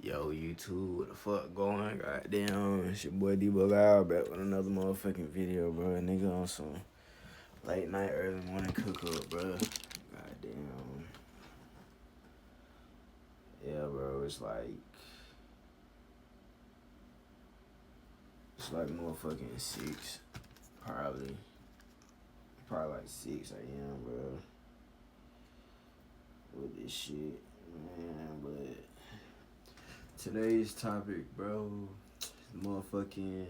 Yo, YouTube, what the fuck going? Goddamn, it's your boy Debo Loud back with another motherfucking video, bro. Nigga on some late night, early morning cook up, bro. Goddamn. Yeah, bro, it's like motherfucking 6, probably. Probably like 6 a.m., bro. With this shit, man, but today's topic, bro, motherfucking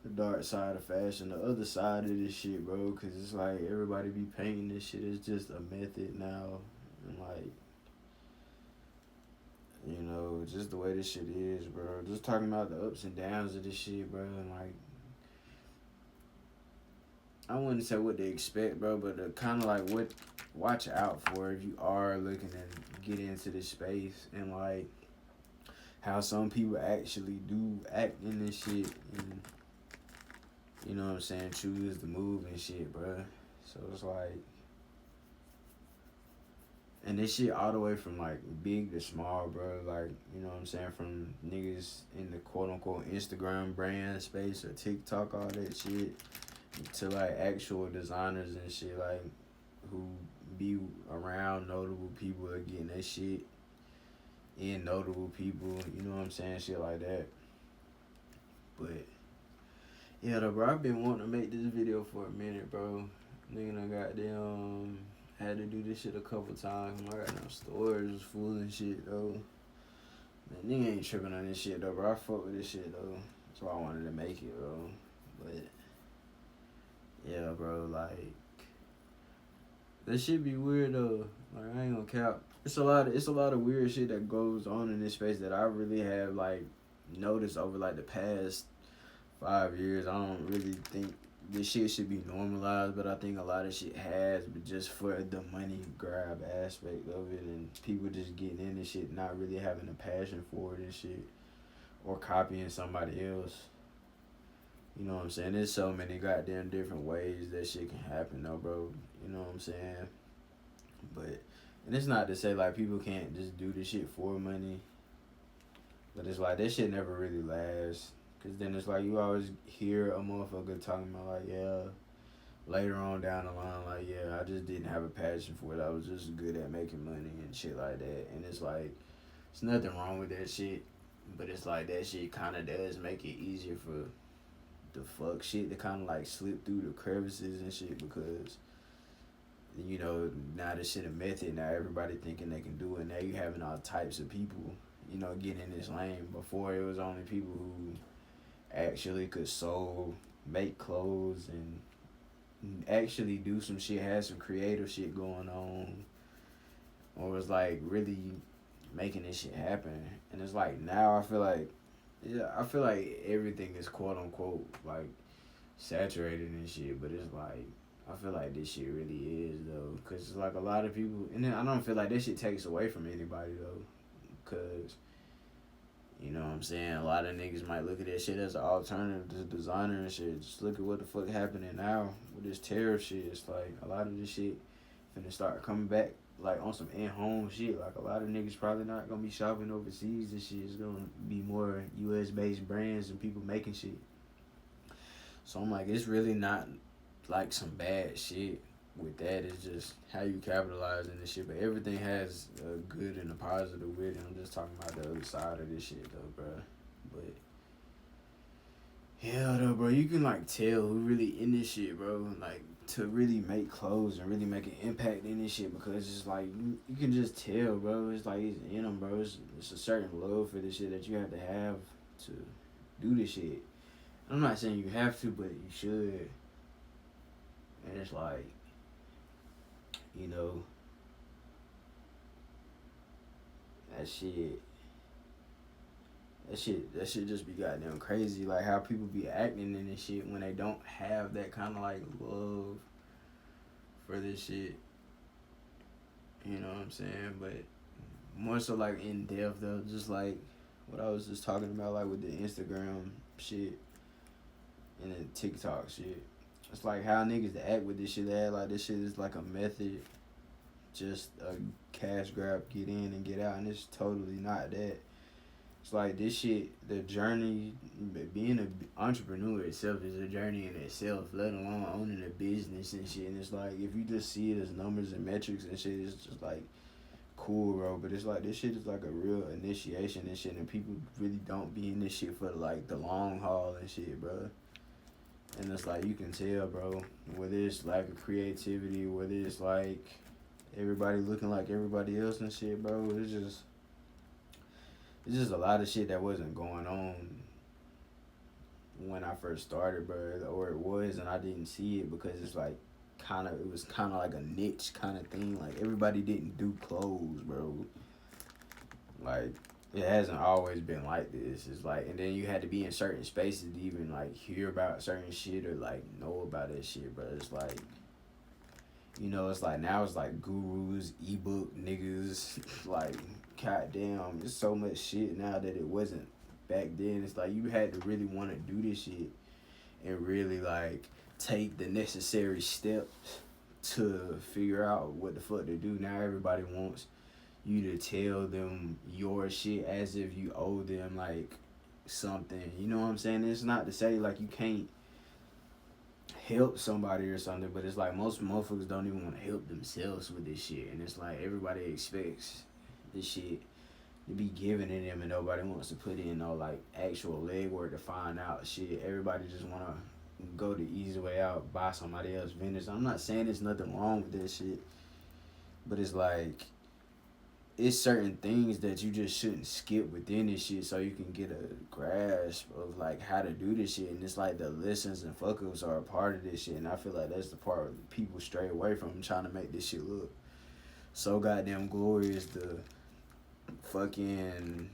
the dark side of fashion, the other side of this shit, bro, because it's like everybody be painting this shit as just a method now, and like, just the way this shit is, bro. Just talking about the ups and downs of this shit, bro, and like, I wouldn't say what to expect, bro, but kind of like what watch out for if you are looking to get into this space, and like how some people actually do act in this shit, and you know what I'm saying, choose to move and shit, bro. So it's like, and this shit all the way from like big to small, bro. Like, you know what I'm saying, from niggas in the quote unquote Instagram brand space or TikTok, all that shit, to like actual designers and shit, like who be around notable people or getting that shit in notable people, you know what I'm saying, shit like that. But yeah, though, bro, I've been wanting to make this video for a minute, bro. Nigga done goddamn had to do this shit a couple times. My goddamn storage was full and shit, though. Man, nigga ain't tripping on this shit, though, bro. I fuck with this shit, though. That's why I wanted to make it, bro. But yeah, bro, like that shit be weird, though. Like, I ain't gonna cap. It's a lot of weird shit that goes on in this space that I really have like noticed over like the past 5 years. I don't really think this shit should be normalized, but I think a lot of shit has, but just for the money grab aspect of it, and people just getting in this shit, not really having a passion for it and shit, or copying somebody else. You know what I'm saying? There's so many goddamn different ways that shit can happen, though, bro. You know what I'm saying? But, and it's not to say like people can't just do this shit for money, but it's like that shit never really lasts. Cause then it's like you always hear a motherfucker talking about like, yeah, later on down the line, like, yeah, I just didn't have a passion for it. I was just good at making money and shit like that. And it's like, it's nothing wrong with that shit, but it's like that shit kind of does make it easier for the fuck shit to kind of like slip through the crevices and shit, because you know, now this shit a method. Now everybody thinking they can do it. Now you having all types of people, you know, getting in this lane. Before it was only people who actually could sew, make clothes, and actually do some shit, have some creative shit going on, or was like really making this shit happen. And it's like now I feel like, yeah, I feel like everything is quote unquote like saturated and shit, but it's like I feel like this shit really is though, cause it's like a lot of people, and then I don't feel like this shit takes away from anybody though, cause you know what I'm saying, a lot of niggas might look at that shit as an alternative to designer and shit. Just look at what the fuck happening now with this tariff shit. It's like a lot of this shit finna start coming back like on some in-home shit. Like a lot of niggas probably not gonna be shopping overseas and shit. It's gonna be more US based brands and people making shit. So I'm like, it's really not like some bad shit with that. It's just how you capitalize in this shit. But everything has a good and a positive with it. I'm just talking about the other side of this shit though, bro. But yeah, though, bro, you can like tell who really in this shit, bro. Like to really make clothes and really make an impact in this shit, because it's like you can just tell, bro. It's like it's in them, bro. It's a certain love for this shit that you have to do this shit. I'm not saying you have to, but you should. And it's like, you know, that shit, that shit just be goddamn crazy. Like how people be acting in this shit when they don't have that kind of like love for this shit. You know what I'm saying? But more so like in depth though, just like what I was just talking about, like with the Instagram shit and the TikTok shit. It's like how niggas to act with this shit. They act like this shit is like a method, just a cash grab, get in and get out, and it's totally not that. It's like this shit, the journey, being an entrepreneur itself is a journey in itself, let alone owning a business and shit. And it's like, if you just see it as numbers and metrics and shit, it's just like, cool, bro. But it's like, this shit is like a real initiation and shit. And people really don't be in this shit for like the long haul and shit, bro. And it's like, you can tell, bro, whether it's lack of creativity, whether it's like everybody looking like everybody else and shit, bro. It's just a lot of shit that wasn't going on when I first started, bro, or it was, and I didn't see it because it's like it was kind of like a niche kind of thing. Like, everybody didn't do clothes, bro. Like, it hasn't always been like this. It's like, and then you had to be in certain spaces to even like hear about certain shit or like know about that shit, bro. It's like, you know, it's like now it's like gurus, ebook niggas, like, goddamn, there's so much shit now that it wasn't back then. It's like you had to really want to do this shit and really like take the necessary steps to figure out what the fuck to do. Now everybody wants you to tell them your shit as if you owe them like something. You know what I'm saying? It's not to say like you can't help somebody or something, but it's like most motherfuckers don't even want to help themselves with this shit. And it's like everybody expects this shit to be given to them and nobody wants to put in no like actual legwork to find out shit. Everybody just want to go the easy way out, buy somebody else vendors. I'm not saying there's nothing wrong with this shit, but it's like, it's certain things that you just shouldn't skip within this shit so you can get a grasp of like how to do this shit. And it's like the lessons and fuck ups are a part of this shit, and I feel like that's the part where people stray away from trying to make this shit look so goddamn glorious. The fucking,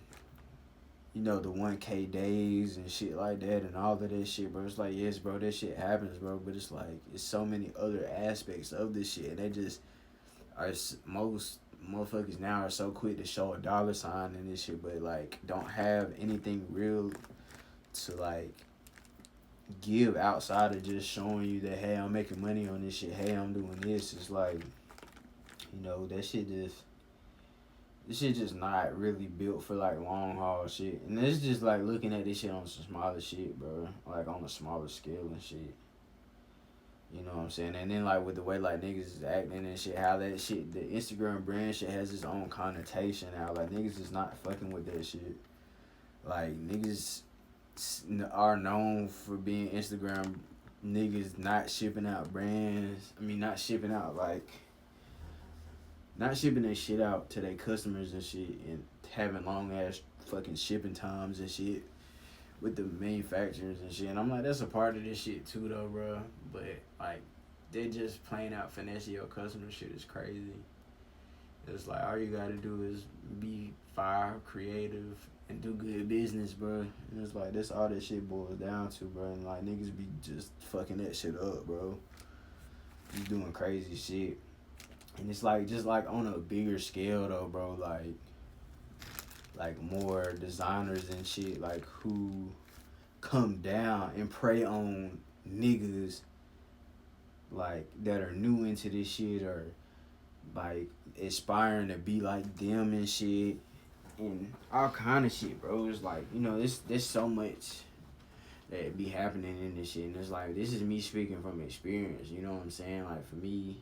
you know, the 1K days and shit like that and all of that shit, bro. It's like, yes, bro, that shit happens, bro, but it's like, it's so many other aspects of this shit, and they just are, most motherfuckers now are so quick to show a dollar sign and this shit, but like don't have anything real to like give outside of just showing you that, hey, I'm making money on this shit, hey, I'm doing this. It's like, you know, this shit just not really built for like long haul shit. And it's just like looking at this shit on some smaller shit, bro, like on a smaller scale and shit. You know what I'm saying? And then, like, with the way, like, niggas is acting and shit, how that shit, the Instagram brand shit has its own connotation now. Like, niggas is not fucking with that shit. Like, niggas are known for being Instagram niggas not shipping out brands. I mean, not shipping their shit out to their customers and shit, and having long-ass fucking shipping times and shit with the manufacturers and shit. And I'm like, that's a part of this shit too, though, bro. But like, they're just playing out finesse your customer shit is crazy. It's like, all you gotta do is be fire, creative, and do good business, bro. And it's like, that's all that shit boils down to, bro. And like, niggas be just fucking that shit up, bro. You doing crazy shit. And it's like, just like on a bigger scale though, bro, like more designers and shit, like, who come down and prey on niggas like that are new into this shit, or like aspiring to be like them and shit, and all kind of shit, bro. It's like, you know, there's so much that be happening in this shit, and it's like, this is me speaking from experience, you know what I'm saying? Like, for me,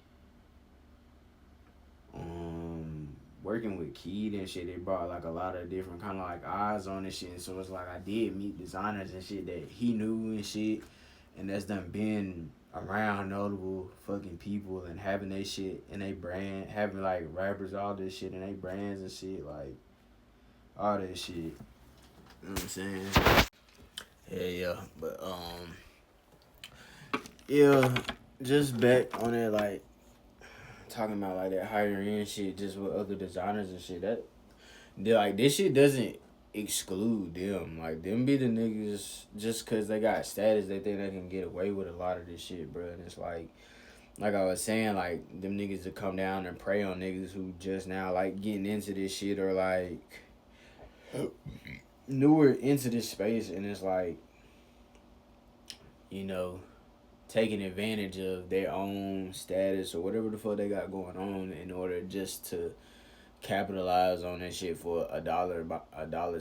working with Keed and shit, it brought like a lot of different kind of like eyes on this shit. So it's like, I did meet designers and shit that he knew and shit, and that's done been around notable fucking people and having they shit in they brand, having like rappers, all this shit in they brands and shit, like all that shit. You know what I'm saying? Yeah, but yeah, just back on it, like, talking about like that hiring shit just with other designers and shit, that like, this shit doesn't exclude them. Like, them be the niggas just cause they got status, they think they can get away with a lot of this shit, bro. And it's like I was saying, like, them niggas to come down and prey on niggas who just now like getting into this shit, or like newer into this space, and it's like, you know, taking advantage of their own status or whatever the fuck they got going on in order just to capitalize on that shit for a dollar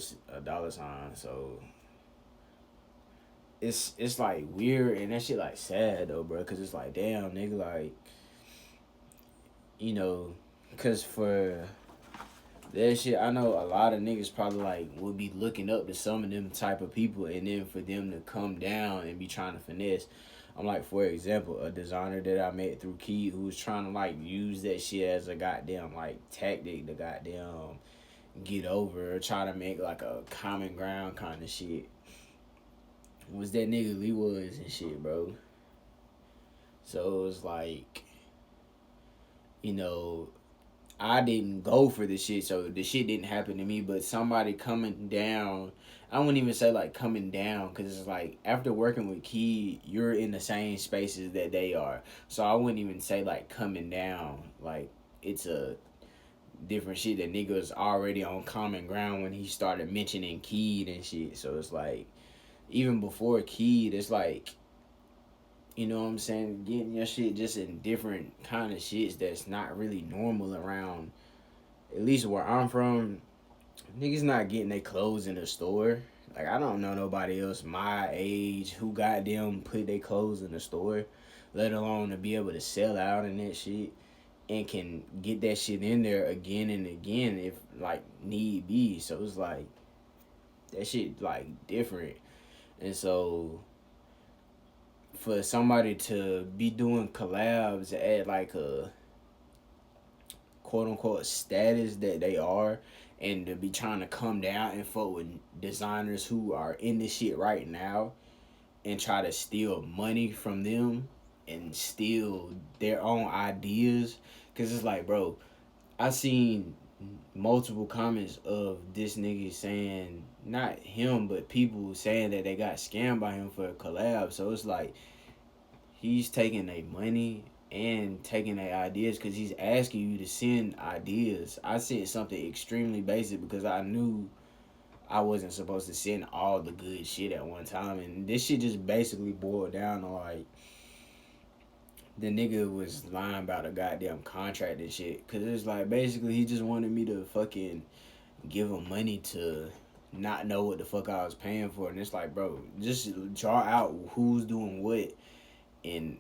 sign. So it's like weird and that shit like sad though, bro. Cause it's like damn, nigga, like you know, cause for that shit, I know a lot of niggas probably like would be looking up to some of them type of people, and then for them to come down and be trying to finesse. I'm like, for example, a designer that I met through Key who was trying to like use that shit as a goddamn like tactic to goddamn get over or try to make like a common ground kind of shit. Was that nigga Lee Woods and shit, bro. So it was like, you know, I didn't go for the shit, so the shit didn't happen to me. But somebody coming down, I wouldn't even say like coming down, because it's like after working with Key, you're in the same spaces that they are. So I wouldn't even say like coming down. Like it's a different shit that niggas already on common ground when he started mentioning Key and shit. So it's like even before Key, it's like, you know what I'm saying, getting your shit just in different kind of shits that's not really normal around, at least where I'm from. Niggas not getting their clothes in the store. Like, I don't know nobody else my age who got them put their clothes in the store, let alone to be able to sell out and that shit, and can get that shit in there again and again if, like, need be. So it's like, that shit, like, different. And so for somebody to be doing collabs at like a quote unquote status that they are, and to be trying to come down and fuck with designers who are in this shit right now and try to steal money from them and steal their own ideas. Cause it's like, bro, I seen multiple comments of this nigga saying, not him, but people saying that they got scammed by him for a collab. So it's like, he's taking their money and taking their ideas because he's asking you to send ideas. I sent something extremely basic because I knew I wasn't supposed to send all the good shit at one time. And this shit just basically boiled down to like, the nigga was lying about a goddamn contract and shit. Because it's like, basically, he just wanted me to fucking give him money to not know what the fuck I was paying for. And it's like, bro, just draw out who's doing what and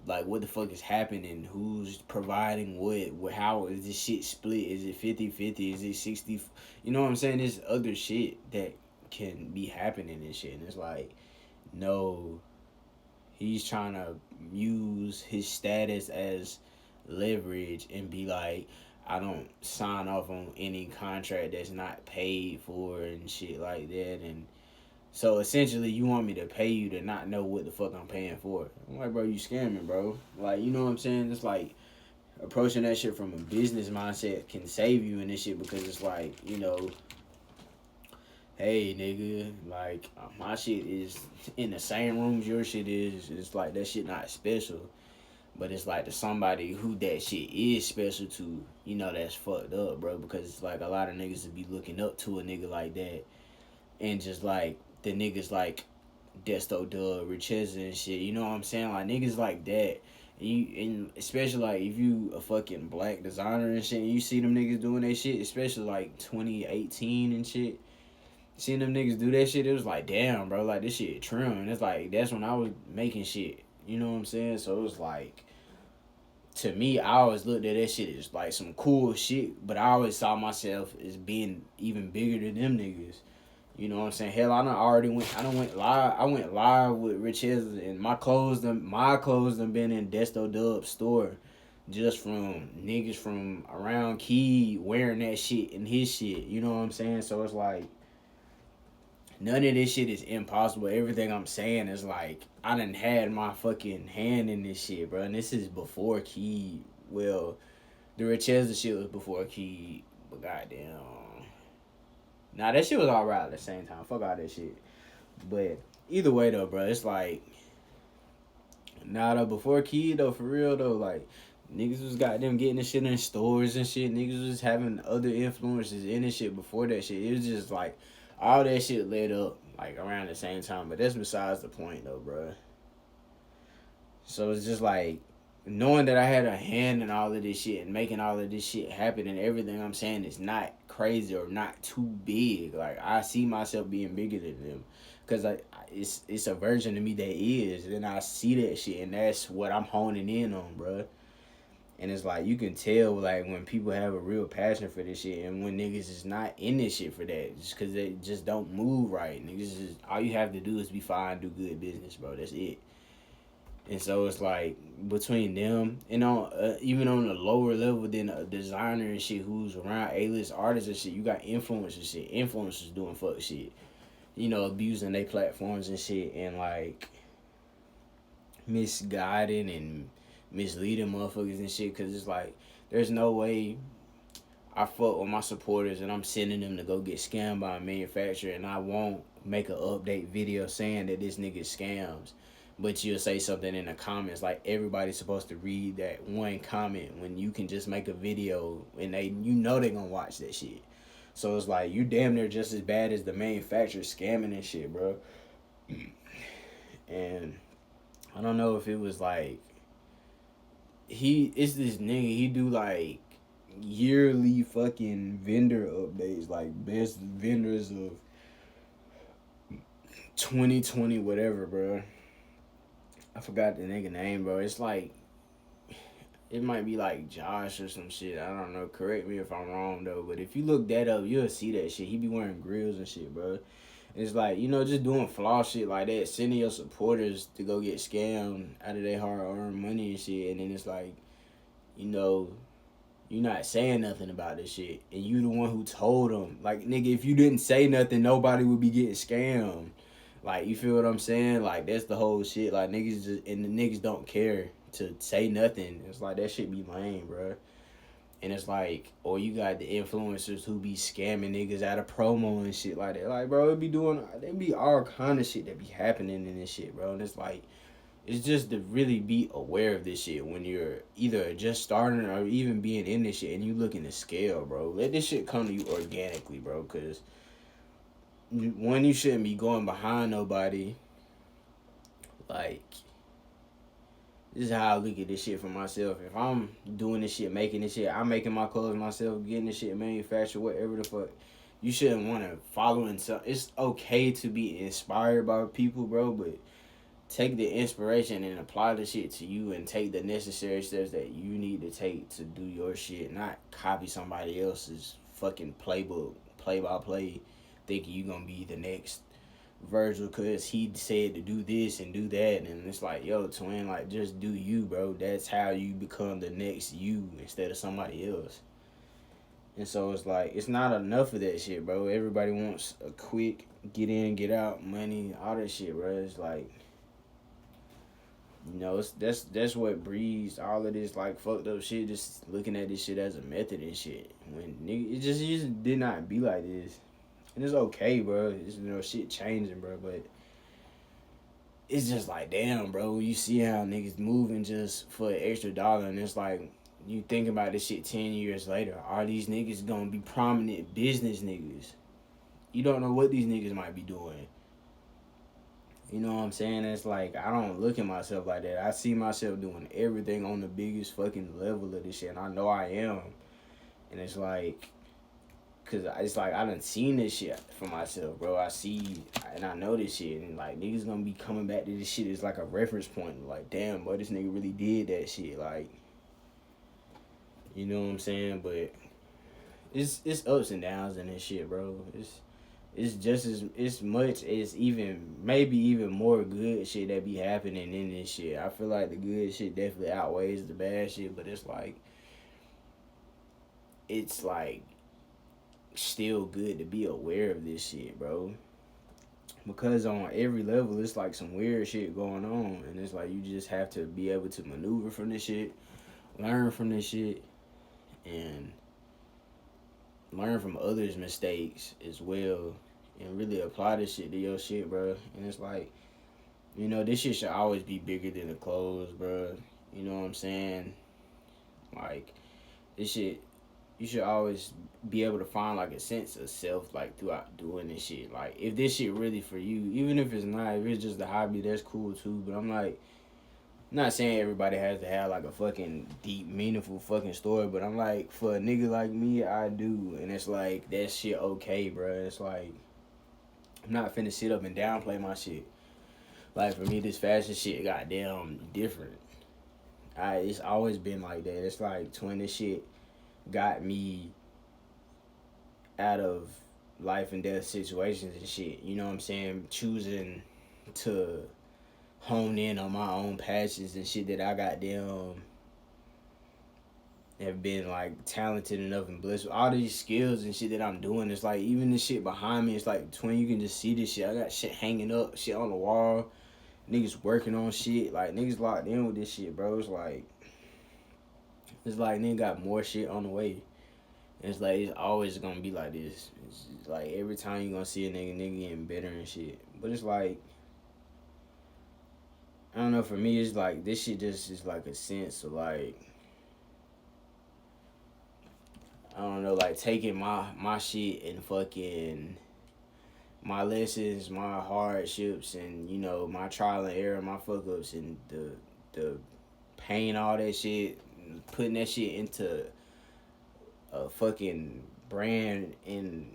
like what the fuck is happening, who's providing what, how is this shit split, is it 50-50, is it 60, you know what I'm saying, there's other shit that can be happening and shit, and it's like, no, he's trying to use his status as leverage and be like, I don't sign off on any contract that's not paid for and shit like that. And so essentially, you want me to pay you to not know what the fuck I'm paying for. I'm like, bro, you scamming, bro. Like, you know what I'm saying? It's like approaching that shit from a business mindset can save you in this shit, because it's like, you know, hey, nigga, like, my shit is in the same rooms your shit is. It's like that shit not special. But it's like to somebody who that shit is special to, you know, that's fucked up, bro. Because it's like a lot of niggas would be looking up to a nigga like that. And just like the niggas like Desto Dub, Richeza and shit, you know what I'm saying? Like niggas like that. And especially like if you a fucking black designer and shit, and you see them niggas doing that shit, especially like 2018 and shit. Seeing them niggas do that shit, it was like, damn, bro, like this shit trim. And it's like, that's when I was making shit. You know what I'm saying? So it was like, to me, I always looked at that shit as like some cool shit, but I always saw myself as being even bigger than them niggas. You know what I'm saying? Hell, I went live. I went live with Rich Hezler, and my clothes done been in Desto Dub's store, just from niggas from around Key wearing that shit and his shit. You know what I'm saying? So it's like, none of this shit is impossible. Everything I'm saying is like, I done had my fucking hand in this shit, bro. And this is before Key. Well, the Richeza shit was before Key, but goddamn. Nah, that shit was alright at the same time. Fuck all that shit. But either way, though, bro, it's like, nah, though, before Key, though, for real, though, like, niggas was goddamn getting this shit in stores and shit. Niggas was having other influences in this shit before that shit. It was just like, all that shit led up like around the same time, but that's besides the point though, bro. So it's just like, knowing that I had a hand in all of this shit and making all of this shit happen, and everything I'm saying is not crazy or not too big. Like, I see myself being bigger than them, cause it's a version of me that is, and I see that shit, and that's what I'm honing in on, bro. And it's like, you can tell, like, when people have a real passion for this shit, and when niggas is not in this shit for that, just cause they just don't move right. Niggas just, all you have to do is be fine, do good business, bro. That's it. And so it's like, between them and on even on the lower level than a designer and shit who's around A-list artists and shit, you got influencers shit. Influencers doing fuck shit. You know, abusing their platforms and shit, and like misguiding and misleading motherfuckers and shit. Cause it's like, there's no way I fuck with my supporters and I'm sending them to go get scammed by a manufacturer, and I won't make an update video saying that this nigga scams. But you'll say something in the comments, like everybody's supposed to read that one comment, when you can just make a video and they gonna watch that shit. So it's like, you damn near just as bad as the manufacturer scamming and shit, bro. And I don't know if it was like, it's this nigga, he do like yearly fucking vendor updates, like best vendors of 2020 whatever, bro. I forgot the nigga name, bro. It's like, it might be like Josh or some shit. I don't know. Correct me if I'm wrong though. But if you look that up, you'll see that shit. He be wearing grills and shit, bro. It's like, just doing flaw shit like that, sending your supporters to go get scammed out of their hard earned money and shit, and then it's like, you know, you're not saying nothing about this shit, and you the one who told them. Like, nigga, if you didn't say nothing, nobody would be getting scammed. Like, you feel what I'm saying? Like, that's the whole shit. Like, niggas just, and the niggas don't care to say nothing. It's like, that shit be lame, bro. And it's like, or you got the influencers who be scamming niggas out of promo and shit like that. Like, bro, they be all kind of shit that be happening in this shit, bro. And it's like, it's just to really be aware of this shit when you're either just starting or even being in this shit and you looking to scale, bro. Let this shit come to you organically, bro, because one, you shouldn't be going behind nobody. Like, this is how I look at this shit for myself. If I'm doing this shit, making this shit, I'm making my clothes myself, getting this shit manufactured, whatever the fuck. You shouldn't want to follow in some. It's okay to be inspired by people, bro, but take the inspiration and apply the shit to you, and take the necessary steps that you need to take to do your shit, not copy somebody else's fucking playbook, play by play, thinking you gonna be the next Virgil because he said to do this and do that. And it's like, yo, twin, like, just do you, bro. That's how you become the next you instead of somebody else. And so it's like, it's not enough of that shit, bro. Everybody wants a quick get in, get out money, all that shit, bro. It's like, that's what breeds all of this like fucked up shit. Just looking at this shit as a method and shit. When nigga, it just did not be like this. And it's okay, bro. It's, shit changing, bro. But it's just like, damn, bro. You see how niggas moving just for an extra dollar, and it's like, you think about this shit 10 years later. Are these niggas gonna be prominent business niggas? You don't know what these niggas might be doing. You know what I'm saying? It's like, I don't look at myself like that. I see myself doing everything on the biggest fucking level of this shit, and I know I am. And it's like, cause it's like, I done seen this shit for myself, bro. I see and I know this shit, and like, niggas gonna be coming back to this shit as like a reference point. Like, damn, boy, this nigga really did that shit. Like, you know what I'm saying? But it's ups and downs in this shit, bro. It's just as much as maybe even more good shit that be happening in this shit. I feel like the good shit definitely outweighs the bad shit, but it's like still good to be aware of this shit, bro. Because on every level, it's like some weird shit going on, and it's like, you just have to be able to maneuver from this shit, learn from this shit, and learn from others' mistakes as well, and really apply this shit to your shit, bro. And it's like, this shit should always be bigger than the clothes, bro. You know what I'm saying? Like, this shit, you should always be able to find like a sense of self, like, throughout doing this shit. Like, if this shit really for you, even if it's not, if it's just a hobby, that's cool too. But I'm like, Not saying everybody has to have like a fucking deep, meaningful fucking story, but I'm like, for a nigga like me, I do, and it's like that shit okay, bro. It's like I'm not finna sit up and downplay my shit. Like for me, this fashion shit goddamn different. It's always been like that. It's like twin this shit got me out of life and death situations and shit. You know what I'm saying? Choosing to hone in on my own passions and shit that I got them have been like talented enough and blessed with all these skills and shit that I'm doing. It's like even the shit behind me, it's like twin, you can just see this shit. I got shit hanging up, shit on the wall, niggas working on shit, like niggas locked in with this shit, bro. It's like nigga got more shit on the way. And it's like it's always gonna be like this. It's just like every time you gonna see a nigga getting better and shit. But it's like I don't know, for me it's like this shit just is like a sense of like I don't know, like taking my shit and fucking my lessons, my hardships, and you know my trial and error, my fuck ups, and the pain, all that shit, putting that shit into a fucking brand and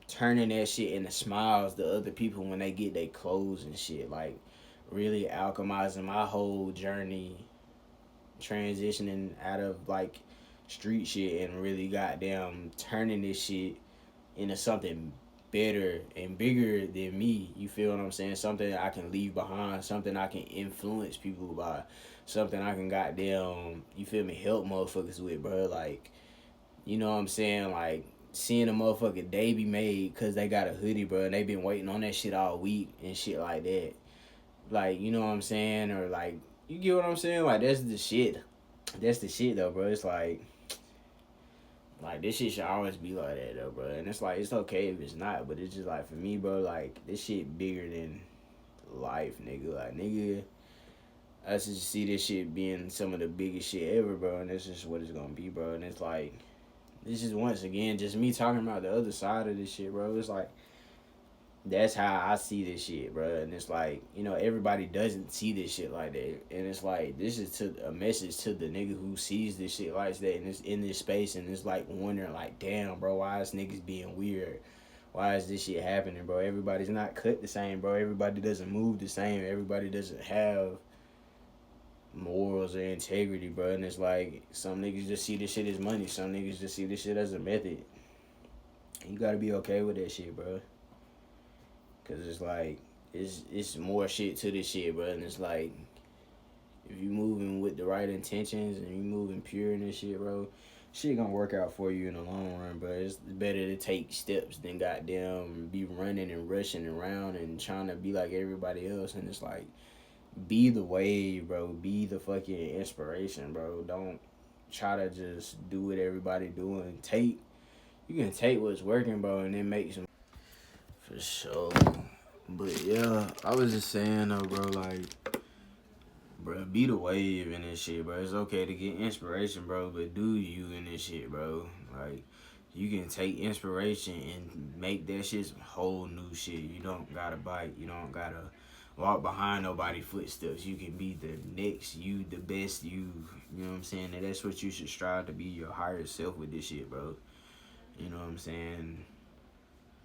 turning that shit into smiles to other people when they get their clothes and shit. Like really alchemizing my whole journey, transitioning out of like street shit and really goddamn turning this shit into something better and bigger than me. You feel what I'm saying? Something I can leave behind, something I can influence people by, something I can goddamn, you feel me, help motherfuckers with, bro. Like, you know what I'm saying? Like, seeing a motherfucking day be made because they got a hoodie, bro, and they been waiting on that shit all week and shit like that. Like, you know what I'm saying? Or, like, you get what I'm saying? Like, that's the shit. That's the shit, though, bro. It's like, this shit should always be like that, though, bro. And it's like, it's okay if it's not, but it's just like, for me, bro, like, this shit bigger than life, nigga. Like, nigga, I just see this shit being some of the biggest shit ever, bro, and that's just what it's gonna be, bro. And it's like, this is once again just me talking about the other side of this shit, bro. It's like, that's how I see this shit, bro. And it's like, you know, everybody doesn't see this shit like that. And it's like, this is to a message to the nigga who sees this shit like that and is in this space and it's like wondering, like, damn, bro, why is niggas being weird? Why is this shit happening, bro? Everybody's not cut the same, bro. Everybody doesn't move the same. Everybody doesn't have morals or integrity, bro. And it's like, some niggas just see this shit as money. Some niggas just see this shit as a method. You gotta be okay with that shit, bro. Cause it's like it's more shit to this shit, bro. And it's like if you moving with the right intentions and you moving pure in this shit, bro, shit gonna work out for you in the long run, bro. It's better to take steps than goddamn be running and rushing around and trying to be like everybody else. And it's like be the wave, bro. Be the fucking inspiration, bro. Don't try to just do what everybody doing. You can take what's working, bro, and then make some. For sure. But yeah, I was just saying though, bro, like, bro, be the wave in this shit, bro. It's okay to get inspiration, bro, but do you in this shit, bro. Like, you can take inspiration and make that shit some whole new shit. You don't gotta bite. You don't gotta walk behind nobody's footsteps. You can be the next you, the best you. You know what I'm saying? And that's what you should strive to be, your higher self with this shit, bro. You know what I'm saying?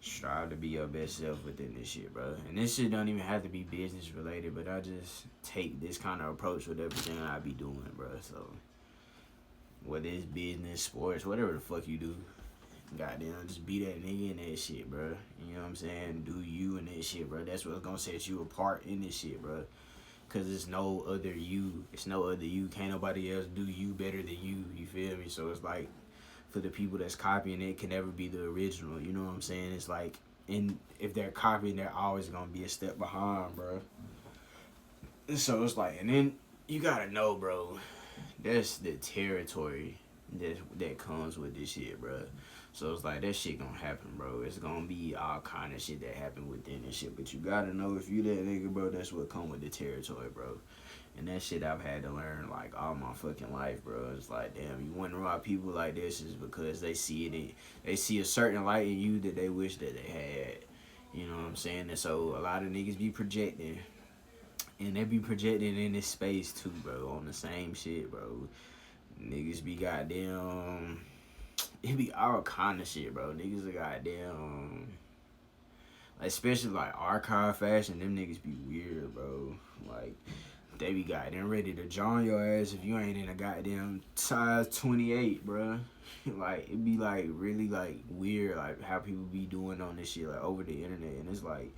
Strive to be your best self within this shit, bro. And this shit don't even have to be business related, but I just take this kind of approach with everything I be doing, bro. So whether it's business, sports, whatever the fuck you do, goddamn, just be that nigga in that shit, bro. You know what I'm saying? Do you in that shit, bro. That's what's gonna set you apart in this shit, bro. Cause it's no other you. It's no other you. Can't nobody else do you better than you. You feel me? So it's like, for the people that's copying it, can never be the original. You know what I'm saying? It's like, and if they're copying, they're always gonna be a step behind, bro. And so it's like, and then you gotta know, bro. That's the territory that comes with this shit, bro. So it's like that shit gonna happen, bro. It's gonna be all kind of shit that happen within this shit. But you gotta know, if you that nigga, bro, that's what come with the territory, bro. And that shit I've had to learn like all my fucking life, bro. It's like, damn, you wonder why people like this is because they see it. They see a certain light in you that they wish that they had. You know what I'm saying? And so a lot of niggas be projecting. And they be projected in this space too, bro, on the same shit, bro. Niggas be goddamn. It be all kind of shit, bro. Niggas are goddamn. Like, especially like archive fashion, them niggas be weird, bro. Like, they be goddamn ready to join your ass if you ain't in a goddamn size 28, bro. Like, it be like really like weird, like how people be doing on this shit, like over the internet. And it's like,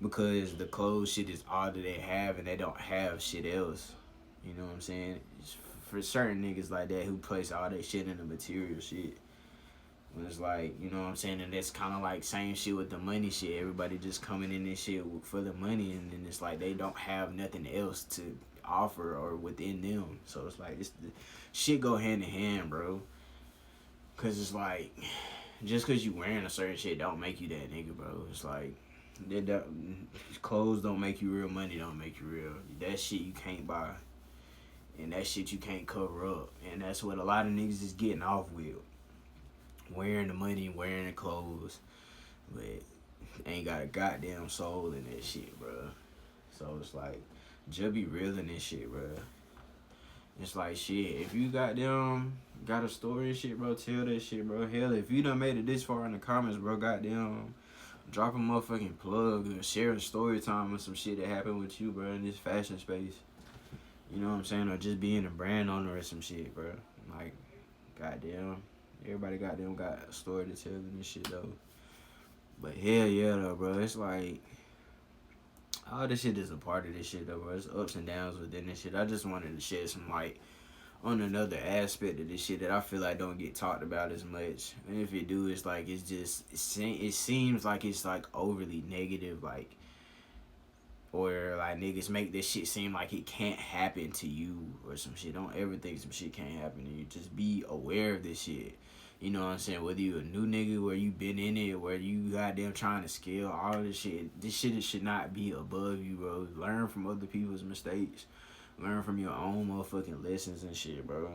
because the clothes shit is all that they have and they don't have shit else. You know what I'm saying? It's for certain niggas like that who place all that shit in the material shit. When it's like, you know what I'm saying? And that's kind of like same shit with the money shit. Everybody just coming in this shit for the money, and then it's like they don't have nothing else to offer or within them. So it's like, it's the shit go hand in hand, bro. Cause it's like, just cause you wearing a certain shit don't make you that nigga, bro. It's like, clothes don't make you real, money don't make you real. That shit you can't buy, and that shit you can't cover up, and that's what a lot of niggas is getting off with. Wearing the money, wearing the clothes, but ain't got a goddamn soul in that shit, bro. So it's like, just be real in this shit, bro. It's like, shit, if you goddamn got a story and shit, bro, tell that shit, bro. Hell, if you done made it this far in the comments, bro, goddamn, drop a motherfucking plug or share a story time or some shit that happened with you, bro, in this fashion space. You know what I'm saying? Or just being a brand owner or some shit, bro. Like, goddamn. Everybody goddamn got a story to tell in this shit, though. But hell yeah, though, bro. It's like, all this shit is a part of this shit, though, bro. It's ups and downs within this shit. I just wanted to shed some light on another aspect of this shit that I feel like don't get talked about as much. And if it do, it's like, it's just, it seems like it's like overly negative, like, or like niggas make this shit seem like it can't happen to you or some shit. Don't ever think some shit can't happen to you. Just be aware of this shit. You know what I'm saying? Whether you a new nigga, where you been in it, where you goddamn trying to scale, all this shit should not be above you, bro. Learn from other people's mistakes. Learn from your own motherfucking lessons and shit, bro.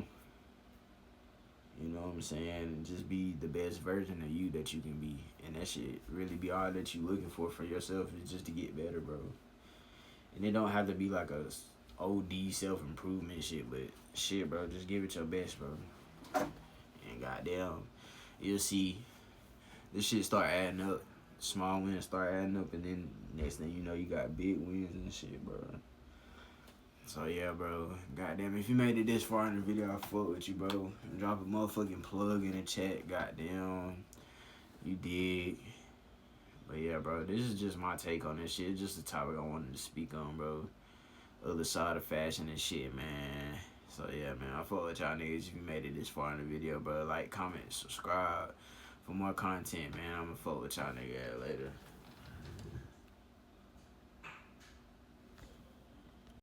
You know what I'm saying? And just be the best version of you that you can be. And that shit really be all that you looking for yourself, is just to get better, bro. And it don't have to be like a OD self-improvement shit, but shit, bro, just give it your best, bro. And goddamn, you'll see this shit start adding up. Small wins start adding up, and then next thing you know, you got big wins and shit, bro. So yeah, bro. Goddamn, if you made it this far in the video, I fuck with you, bro. Drop a motherfucking plug in the chat, goddamn. You did. But yeah, bro, this is just my take on this shit. It's just the topic I wanted to speak on, bro. Other side of fashion and shit, man. So yeah, man, I fuck with y'all niggas if you made it this far in the video, bro. Like, comment, subscribe for more content, man. I'ma fuck with y'all niggas later.